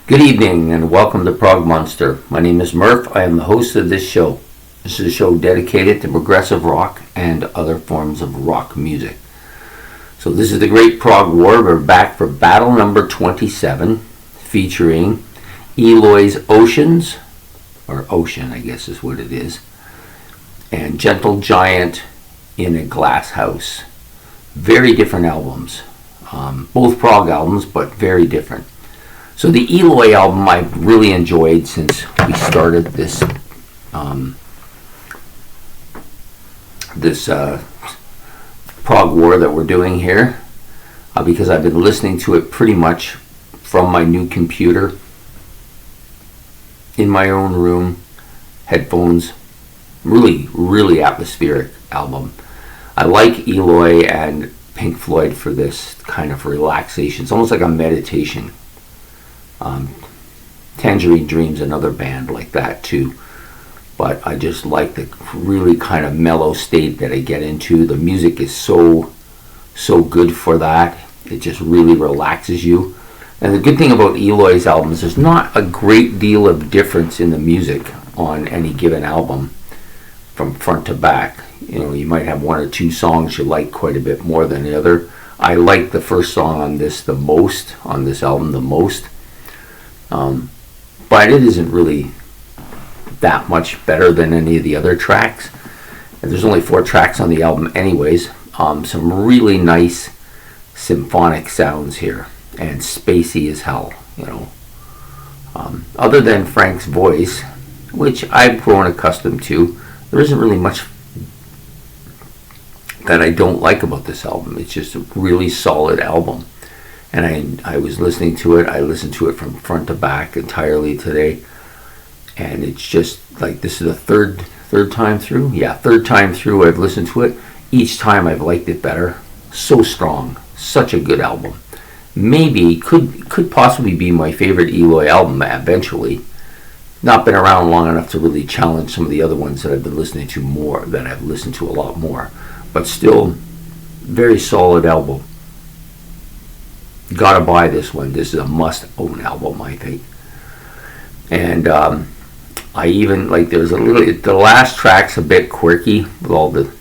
Good evening and welcome to Prog Monster. My name is Murph. I am the host of this show. This is a show dedicated to progressive rock and other forms of rock music. So this is the Great Prog War. We're back for battle number 27, featuring Eloy's Oceans, or Ocean I guess is what it is, and Gentle Giant in a Glass House. Very different albums. Both prog albums, but very different. So the Eloy album I've really enjoyed since we started this prog war that we're doing here, because I've been listening to it pretty much from my new computer, in my own room, headphones. Really atmospheric album. I like Eloy and Pink Floyd for this kind of relaxation. It's almost like a meditation. Tangerine Dream's another band like that too, but I just like the really kind of mellow state that I get into. The music is so good for that. It just really relaxes you. And the good thing about Eloy's albums, there's not a great deal of difference in the music on any given album from front to back. You know, you might have one or two songs you like quite a bit more than the other. I like the first song on this the most, on this album the most. But it isn't really that much better than any of the other tracks. And there's only 4 tracks on the album anyways. Some really nice symphonic sounds here, and spacey as hell, you know. Other than Frank's voice, which I've grown accustomed to, there isn't really much that I don't like about this album. It's just a really solid album. And I was listening to it. I listened to it from front to back entirely today. And it's just like, this is the third time through? Yeah, third time through I've listened to it. Each time I've liked it better. So strong. Such a good album. Maybe, could possibly be my favorite Eloy album eventually. Not been around long enough to really challenge some of the other ones that I've been listening to more, that I've listened to a lot more. But still, very solid album. Gotta buy this one. This is a must-own album, I think. And I even, like, there's a little, the last track's a bit quirky, with all the,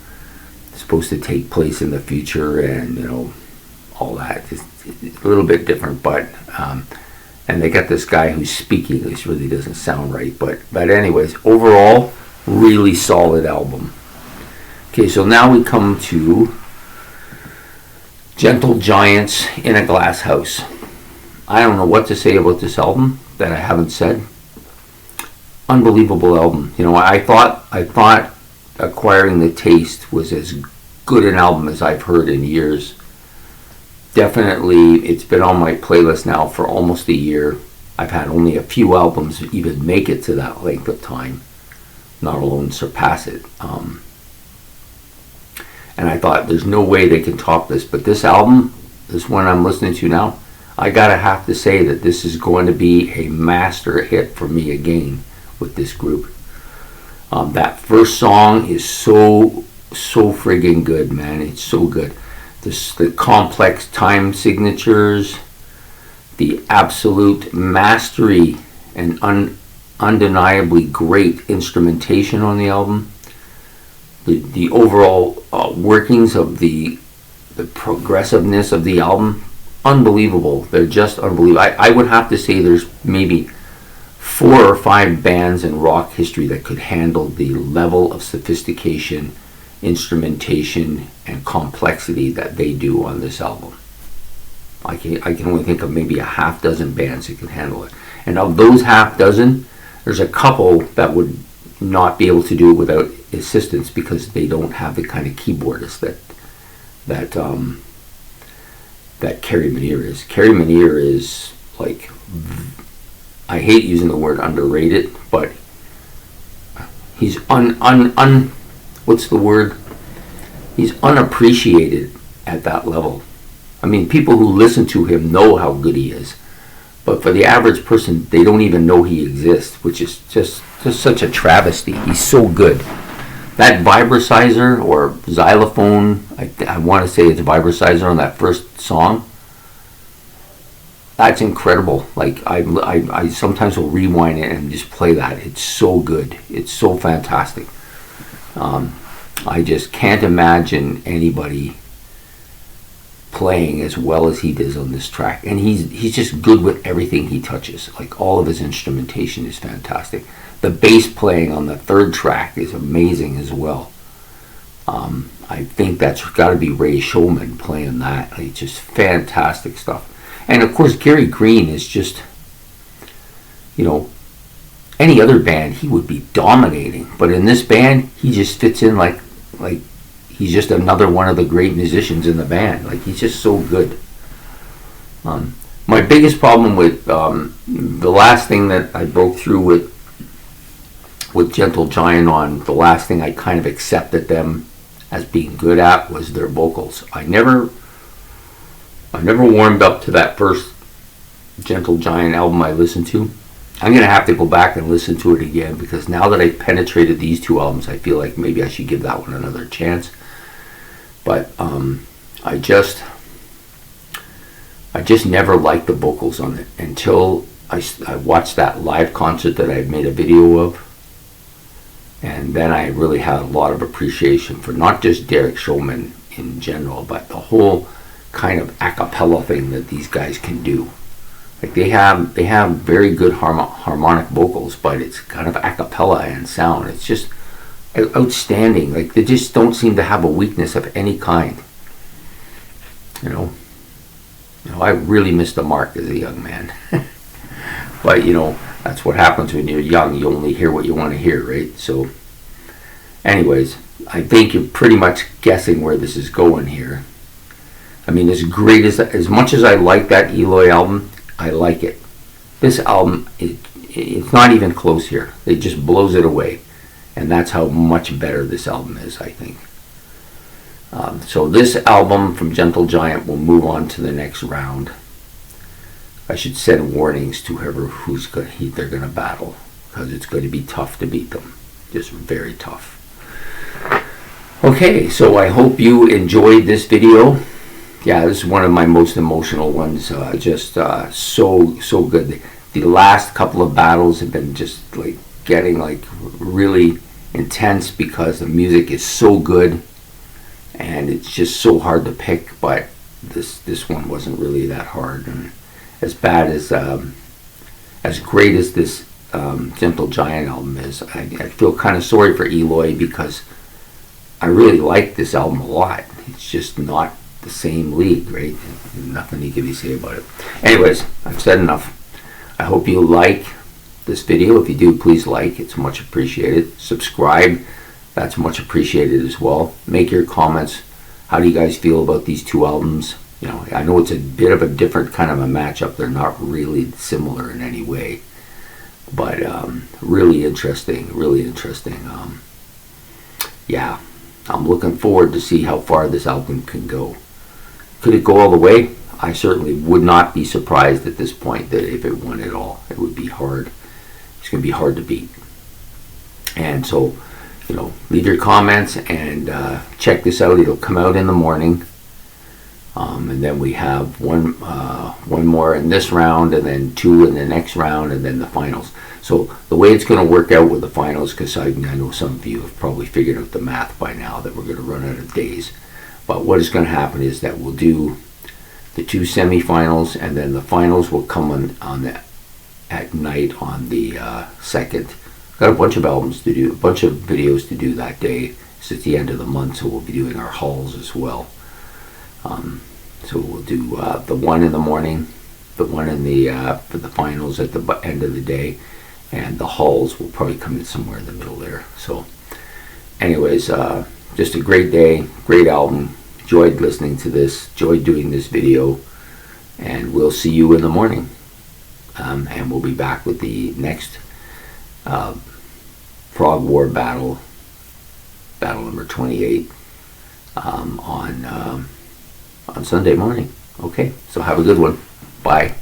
it's supposed to take place in the future, and, you know, all that. It's a little bit different, but, and they got this guy who's speaking, this really doesn't sound right, but anyways, overall, really solid album. Okay, so now we come to Gentle Giants in a Glass House. I don't know what to say about this album that I haven't said. Unbelievable album. You know, I thought Acquiring the Taste was as good an album as I've heard in years. Definitely, it's been on my playlist now for almost a year. I've had only a few albums even make it to that length of time, not alone surpass it. And I thought, there's no way they can top this. But this album, this one I'm listening to now, I gotta have to say that this is going to be a master hit for me again with this group. That first song is so friggin' good, man. It's so good. The complex time signatures, the absolute mastery and undeniably great instrumentation on the album. The overall workings of the progressiveness of the album, unbelievable. They're just unbelievable. I would have to say there's maybe 4 or 5 bands in rock history that could handle the level of sophistication, instrumentation, and complexity that they do on this album. I can only think of maybe a half dozen bands that can handle it. And of those half dozen, there's a couple that would not be able to do it without assistance, because they don't have the kind of keyboardist that Kerry Meniere is. Kerry Meniere is, like, I hate using the word underrated, but he's what's the word? He's unappreciated at that level. I mean, people who listen to him know how good he is, but for the average person, they don't even know he exists, which is just such a travesty. He's so good. That vibrasizer or xylophone, I want to say it's vibrasizer on that first song, That's incredible. Like I sometimes will rewind it and just play that. It's so good. It's so fantastic. I just can't imagine anybody playing as well as he does on this track. And he's just good with everything he touches. Like all of his instrumentation is fantastic. The bass playing on the third track is amazing as well. I think that's got to be Ray Shulman playing that. Like, just fantastic stuff. And of course, Gary Green is just, any other band he would be dominating, but in this band he just fits in like he's just another one of the great musicians in the band. Like, he's just so good. My biggest problem with the last thing that I broke through with Gentle Giant on, the last thing I kind of accepted them as being good at was their vocals. I never warmed up to that first Gentle Giant album I listened to. I'm going to have to go back and listen to it again, because now that I've penetrated these two albums, I feel like maybe I should give that one another chance. But I just never liked the vocals on it until I watched that live concert that I made a video of. And then I really had a lot of appreciation for not just Derek Shulman in general, but the whole kind of a cappella thing that these guys can do. Like, they have very good harmonic vocals, but it's kind of a cappella and sound. It's just outstanding. Like, they just don't seem to have a weakness of any kind. I really missed the mark as a young man. But that's what happens when you're young. You only hear what you want to hear, right? So anyways, I think you're pretty much guessing where this is going here. I mean, as much as I like that Eloy album, I like it. This album, it's not even close here. It just blows it away. And that's how much better this album is, I think. So this album from Gentle Giant will move on to the next round. I should send warnings to whoever they're going to battle, because it's going to be tough to beat them. Just very tough. Okay, so I hope you enjoyed this video. Yeah, this is one of my most emotional ones. Just so good. The last couple of battles have been just like getting like really intense, because the music is so good, and it's just so hard to pick. But this one wasn't really that hard. And as great as this Gentle Giant album is, I feel kind of sorry for Eloy, because I really like this album a lot. It's just not the same league, right? Nothing you can say about it. Anyways, I've said enough. I hope you like this video. If you do, please like. It's much appreciated. Subscribe. That's much appreciated as well. Make your comments. How do you guys feel about these two albums? I know it's a bit of a different kind of a matchup. They're not really similar in any way, but really interesting. Yeah, I'm looking forward to see how far this album can go. Could it go all the way? I certainly would not be surprised at this point that if it won it all. It would be hard. It's going to be hard to beat. And so, leave your comments and check this out. It'll come out in the morning. And then we have one more in this round, and then two in the next round, and then the finals. So the way it's going to work out with the finals, because I know some of you have probably figured out the math by now that we're going to run out of days. But what is going to happen is that we'll do the two semifinals, and then the finals will come at night on the second. Got a bunch of albums to do, a bunch of videos to do that day. It's at the end of the month, so we'll be doing our hauls as well. So we'll do the one in the morning, the one in the for the finals at the end of the day, and the hauls will probably come in somewhere in the middle there. So anyways, just a great day, great album. Enjoyed listening to this, enjoyed doing this video, and we'll see you in the morning. And we'll be back with the next Prog War battle number 28 on Sunday morning. Okay, so have a good one. Bye.